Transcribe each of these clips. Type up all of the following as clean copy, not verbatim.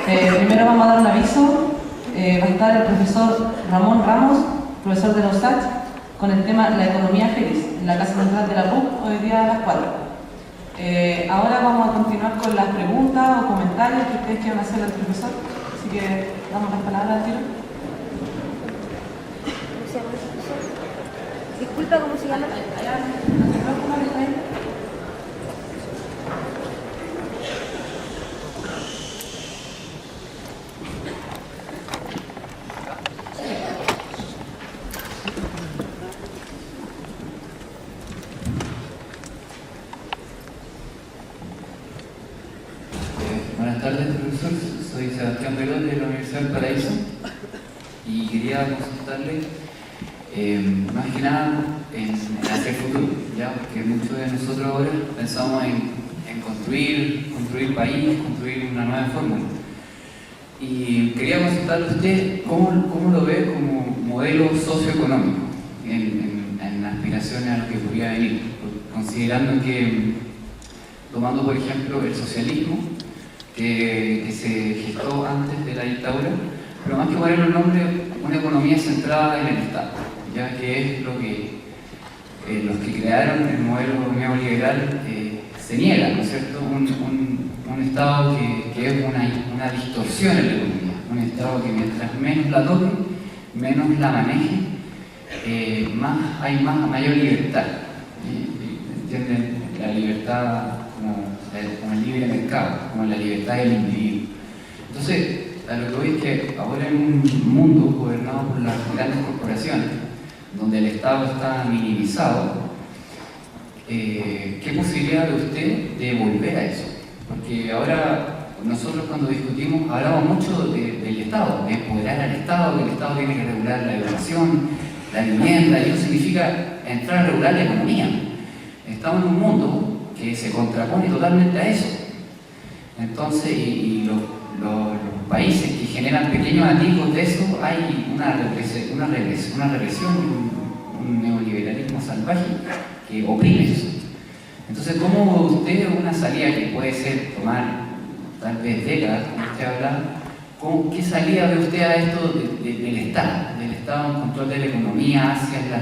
Primero vamos a dar un aviso. Va a estar el profesor Ramón Ramos, profesor de la USACH, con el tema La economía feliz, en la Casa Central de la PUC, hoy día a las 4. Ahora vamos a continuar con las preguntas o comentarios que ustedes quieran hacerle al profesor. Así que damos las palabras al tiro. Disculpa, ¿cómo se llama? Buenas tardes, profesor. Soy Sebastián Perón de la Universidad del Paraíso y quería consultarle más que nada en hacer futuro, ¿ya? Porque muchos de nosotros ahora pensamos en construir país, construir una nueva fórmula. Y quería consultarle a usted cómo lo ve como modelo socioeconómico en aspiraciones a lo que podría venir, considerando que, tomando por ejemplo el socialismo, que se gestó antes de la dictadura, pero más que ponerle el nombre, una economía centrada en el Estado, ya que es lo que los que crearon el modelo neoliberal se niegan, ¿no es cierto? Un Estado que es una distorsión en la economía, un Estado que mientras menos la toque, menos la maneje, hay mayor libertad. ¿Entienden? La libertad como el libre mercado, como la libertad del individuo. Entonces, a lo que voy es que ahora en un mundo gobernado por las grandes corporaciones, donde el Estado está minimizado, ¿qué posibilidad ve usted de volver a eso? Porque ahora nosotros cuando discutimos hablamos mucho del Estado, de empoderar al Estado, que el Estado tiene que regular la educación, la vivienda, y eso significa entrar a regular la economía. Estamos en un mundo que se contrapone totalmente a eso. Entonces, y los países que generan pequeños atisbos de eso, hay una represión, un neoliberalismo salvaje que oprime eso. Entonces, ¿cómo usted una salida que puede ser tomar tal vez décadas, como usted habla, qué salida ve usted a esto del Estado en control de la economía hacia la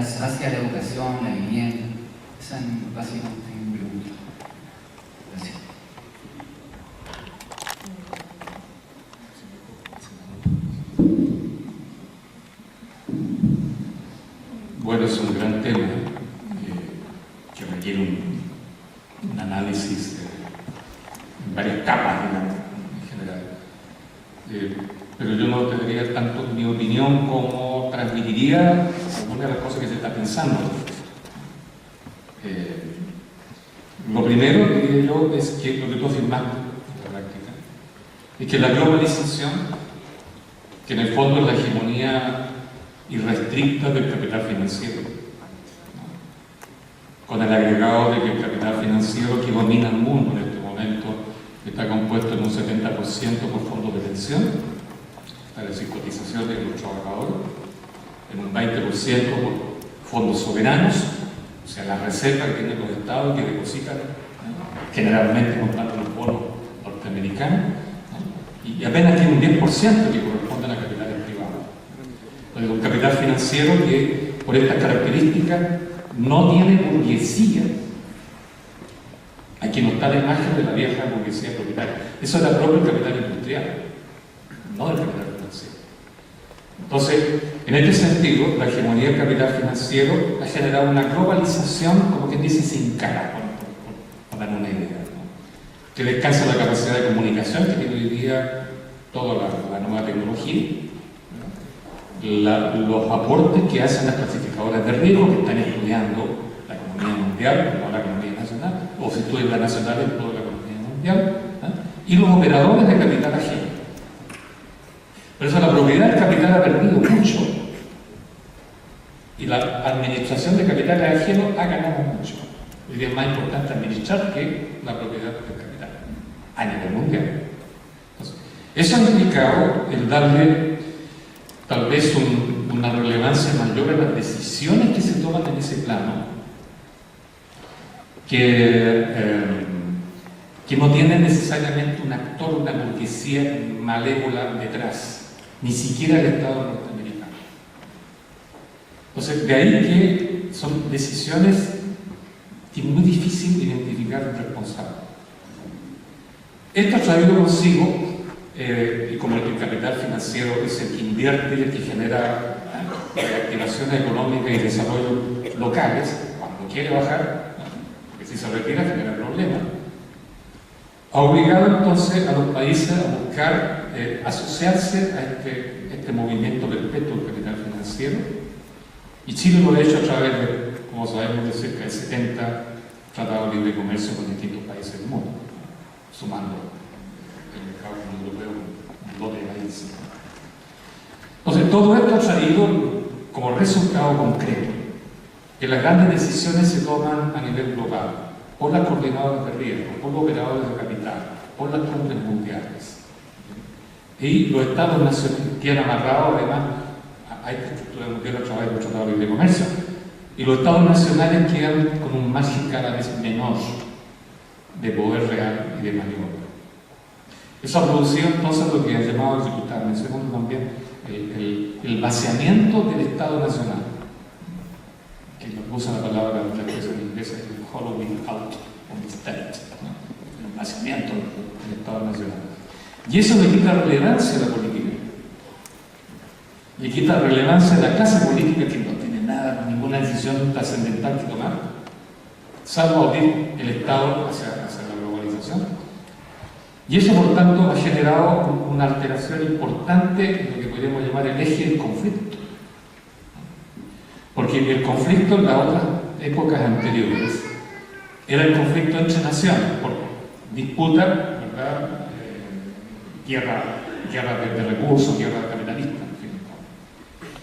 educación, la vivienda? Esa es básicamente mi pregunta. Gracias. Bueno, es un gran tema que requiere un análisis en varias capas, digamos, en general. Pero yo no tendría tanto mi opinión como transmitiría alguna de las cosas que se está pensando. Lo primero, diría yo, es que lo que tú afirmaste en la práctica es que la globalización, que en el fondo es la hegemonía irrestricta del capital financiero, ¿no? Con el agregado de que el capital financiero que domina el mundo en este momento está compuesto en un 70% por fondos de pensión, es decir, cotizaciones de los trabajadores, en un 20% por fondos soberanos, o sea, las reservas que tienen los estados que depositan, ¿no? Generalmente comprando los bonos norteamericanos, ¿no? Y apenas tiene un 10% que corresponden a capitales privados. Entonces, un capital financiero que, por estas características, no tiene burguesía. Aquí no está la imagen de la vieja burguesía propietaria. Eso es la propia capital industrial, no del capital financiero. Entonces, en este sentido, la hegemonía del capital financiero ha generado una globalización, como quien dice, sin cara, por dar una idea, ¿no? Que descansa en la capacidad de comunicación que tiene hoy día toda la nueva tecnología, ¿no? Los aportes que hacen las clasificadoras de riesgo que están estudiando la economía mundial, no la economía nacional, o si estudian la nacional en toda la economía mundial, ¿no? Y los operadores de capital ajeno. Por eso la propiedad del capital ha perdido mucho y la administración de capitales ajenos ha ganado mucho. Hoy día es más importante administrar que la propiedad del capital a nivel mundial. Entonces, eso ha implicado el darle tal vez una relevancia mayor a las decisiones que se toman en ese plano, que que no tienen necesariamente un actor, una burguesía malévola detrás, ni siquiera el Estado norteamericano. Entonces, de ahí que son decisiones que es muy difícil identificar un responsable. Esto ha traído consigo, y como el capital financiero es el que invierte y el que genera reactivaciones económicas y desarrollo locales, cuando quiere bajar, porque si se retira genera problemas, ha obligado entonces a los países a buscar asociarse a este movimiento perpetuo del capital financiero, y Chile lo ha hecho a través de, como sabemos, de cerca de 70 tratados de libre comercio con distintos países del mundo, sumando el mercado europeo un lote de países. Entonces, todo esto ha traído como resultado concreto que las grandes decisiones se toman a nivel global, por las coordinadoras de riesgo, por los operadores de capital, por las cumbres mundiales. Y los estados nacionales quedan amarrados además a esta estructura mundial a través del Tratado de Libre Comercio, y los estados nacionales quedan con un margen cada vez menor de poder real y de maniobra. Eso ha producido entonces lo que han llamado el diputado, mencionando también el vaciamiento del Estado Nacional, que usa la palabra, la expresión inglesa, el hollowing out of the state, ¿no? El vaciamiento del Estado Nacional. Y eso le quita relevancia a la política, le quita relevancia a la clase política, que no tiene nada, ninguna decisión trascendental que tomar, salvo abrir el Estado hacia la globalización. Y eso, por tanto, ha generado una alteración importante en lo que podríamos llamar el eje del conflicto. Porque el conflicto en las otras épocas anteriores era el conflicto entre naciones, por disputa, ¿verdad? Guerra de recursos, guerra capitalista, en fin.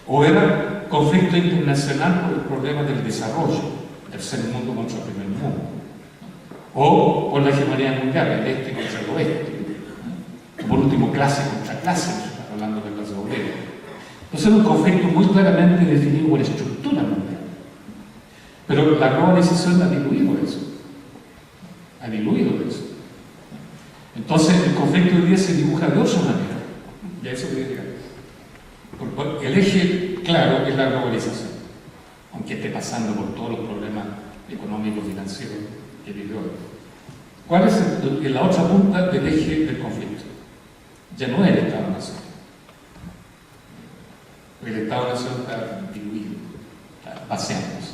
O era conflicto internacional por el problema del desarrollo, tercer mundo contra el primer mundo. O por la hegemonía mundial, el este contra el oeste. O por último, clase contra clase, hablando de clase obrera. Entonces era un conflicto muy claramente definido por estructura mundial. Pero la globalización ha diluido eso. Ha diluido eso. Entonces el conflicto hoy día se dibuja de otra manera. Y a eso quería llegar. Porque el eje claro es la globalización, aunque esté pasando por todos los problemas económicos, financieros que vive hoy. ¿Cuál es la otra punta del eje del conflicto? Ya no es el Estado-Nación. El Estado-Nación está diluido, está vaciándose.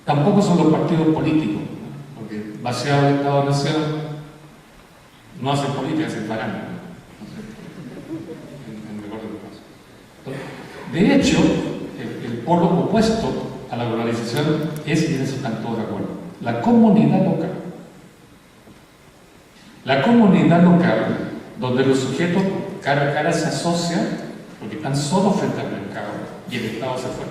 Tampoco son los partidos políticos, ¿no? Porque vaciado el Estado-Nación no hacen política, hacen parangón, en el mejor de los casos. De hecho, el polo opuesto a la globalización es, y en eso están todos de acuerdo, la comunidad local. La comunidad local, donde los sujetos cara a cara se asocian porque están solos frente al mercado y el Estado se fue.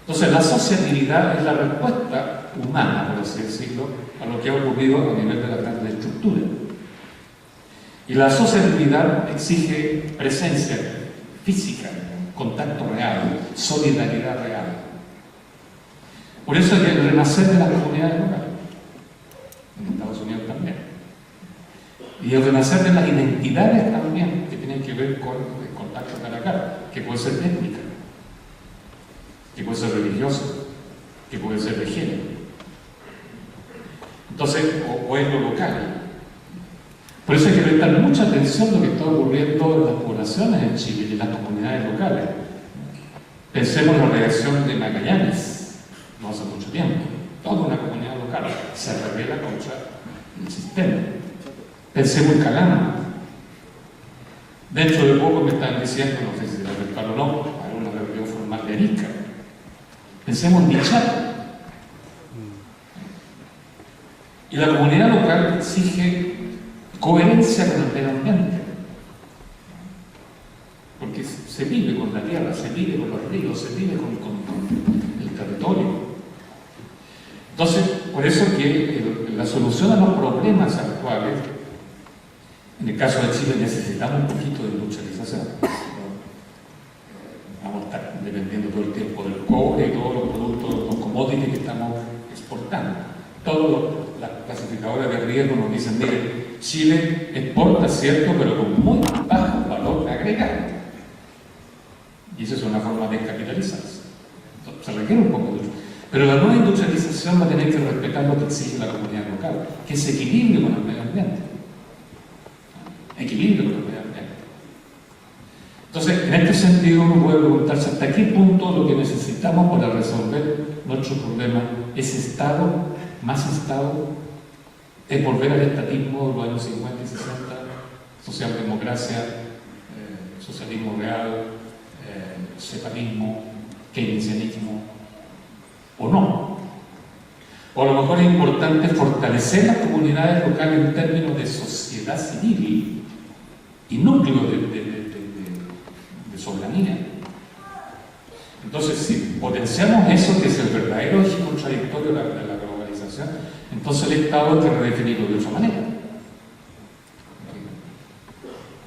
Entonces, la asociatividad es la respuesta humana, por así decirlo, a lo que ha ocurrido a nivel de la gran estructura. Y la asociatividad exige presencia física, contacto real, solidaridad real. Por eso es el renacer de las comunidades locales, en Estados Unidos también. Y el renacer de las identidades también, que tienen que ver con el contacto cara a cara, que puede ser étnica, que puede ser religioso, que puede ser de género. Entonces, o es lo local. Por eso hay que prestar mucha atención a lo que está ocurriendo en las poblaciones en Chile y en las comunidades locales. Pensemos en la reacción de Magallanes, no hace mucho tiempo. Toda una comunidad local se rebela contra el sistema. Pensemos en Calama. Dentro de poco me están diciendo, no sé si la reparo o no, hay una reunión formal de Arica. Pensemos en Dichato. Y la comunidad local exige coherencia con el medio ambiente. Porque se vive con la tierra, se vive con los ríos, se vive con el territorio. Entonces, por eso que la solución a los problemas actuales, en el caso de Chile necesitamos un poquito de industrialización. Vamos a estar dependiendo todo el tiempo del cobre y todos los productos, los commodities que estamos exportando. Todas las clasificadoras riesgo nos dicen, mire, Chile exporta, cierto, pero con muy bajo valor agregado. Y esa es una forma de capitalizarse. Se requiere un poco de eso. Pero la nueva industrialización va a tener que respetar lo que exige la comunidad local, que es equilibrio con el medio ambiente. Equilibrio con el medio ambiente. Entonces, en este sentido, uno puede preguntarse hasta qué punto lo que necesitamos para resolver nuestro problema es Estado, más Estado, es volver al estatismo de los años 50 y 60, socialdemocracia, socialismo real, separatismo, keynesianismo, o no. O a lo mejor es importante fortalecer las comunidades locales en términos de sociedad civil y núcleo de soberanía. Entonces, si potenciamos eso, que es el verdadero eje contradictorio de la globalización, entonces el Estado hay que redefinirlo de otra manera.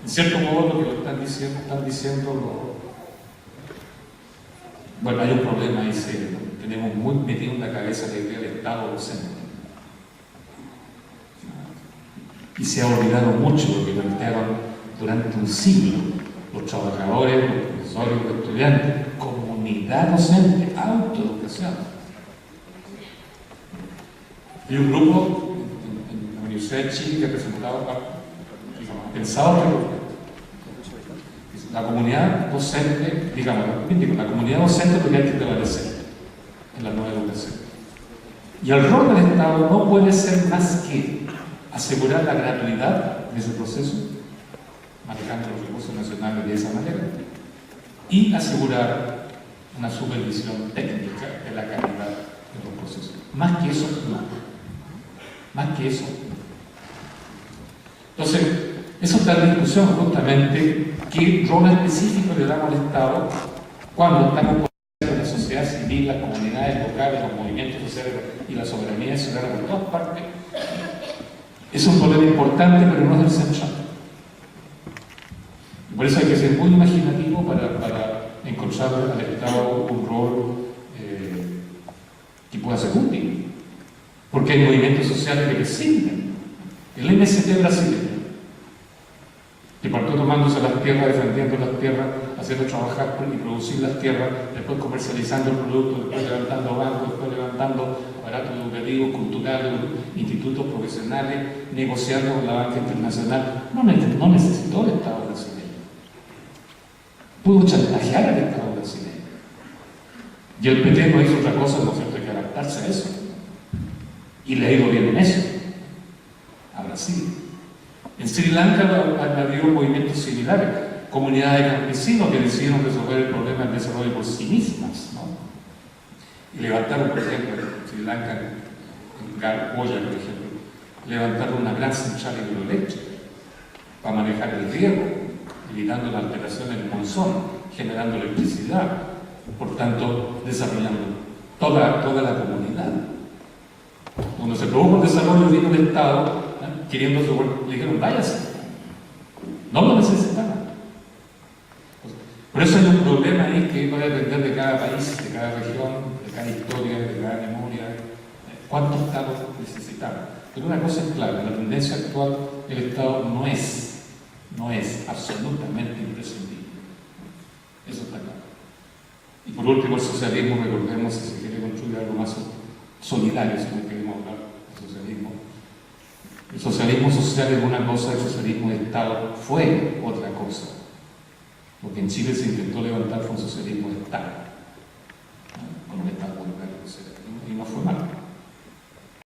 En cierto modo, lo que lo están diciendo bueno, hay un problema ahí serio, ¿no? Tenemos muy metido en la cabeza la idea del Estado docente. Y se ha olvidado mucho lo que plantearon durante un siglo los trabajadores, los profesores, los estudiantes, comunidad docente, autoeducación. Hay un grupo en la Universidad de Chile que ha presentado, pensado la comunidad docente, la comunidad docente es lo que hay que prevalecer en la nueva educación. Y el rol del Estado no puede ser más que asegurar la gratuidad de ese proceso, manejando los recursos nacionales de esa manera, y asegurar una supervisión técnica de la calidad de los procesos. Más que eso, no. Más que eso. Entonces, eso está en discusión justamente, qué rol específico le damos al Estado cuando estamos con la sociedad civil, las comunidades locales, los movimientos sociales y la soberanía ciudadana por todas partes. Es un problema importante, pero no es el central. Por eso hay que ser muy imaginativo para encontrar al Estado un rol que pueda ser útil. Porque hay movimientos sociales que resisten. El MST brasileño, que partió tomándose las tierras, defendiendo las tierras, haciendo trabajar y producir las tierras, después comercializando el producto, después levantando bancos, después levantando aparatos educativos, culturales, institutos profesionales, negociando con la banca internacional. No necesitó el Estado brasileño. Pudo chantajear al Estado brasileño. Y el PT no hizo otra cosa, ¿no es cierto?, que adaptarse a eso. Y le ha ido bien en eso, a Brasil. En Sri Lanka ha habido movimientos similares, comunidades de campesinos que decidieron resolver el problema del desarrollo por sí mismas, ¿no? Y levantaron, por ejemplo, en Sri Lanka, en Garboya, por ejemplo, levantaron una gran central hidroeléctrica para manejar el riego, evitando la alteración del monzón, generando electricidad, por tanto, desarrollando toda la comunidad. Cuando se produjo el desarrollo, vino el Estado, queriendo le dijeron, váyase. No lo necesitaban. Por eso hay un problema ahí que va a depender de cada país, de cada región, de cada historia, de cada memoria, cuántos Estados necesitamos. Pero una cosa es clara, la tendencia actual, el Estado no es absolutamente imprescindible. Eso está claro. Y por último, el socialismo, recordemos, si se quiere construir algo más solidario, si no queremos hablar de socialismo. El socialismo social es una cosa, el socialismo de Estado fue otra cosa. Lo que en Chile se intentó levantar fue un socialismo de Estado, con un Estado voluntario, y no fue mal.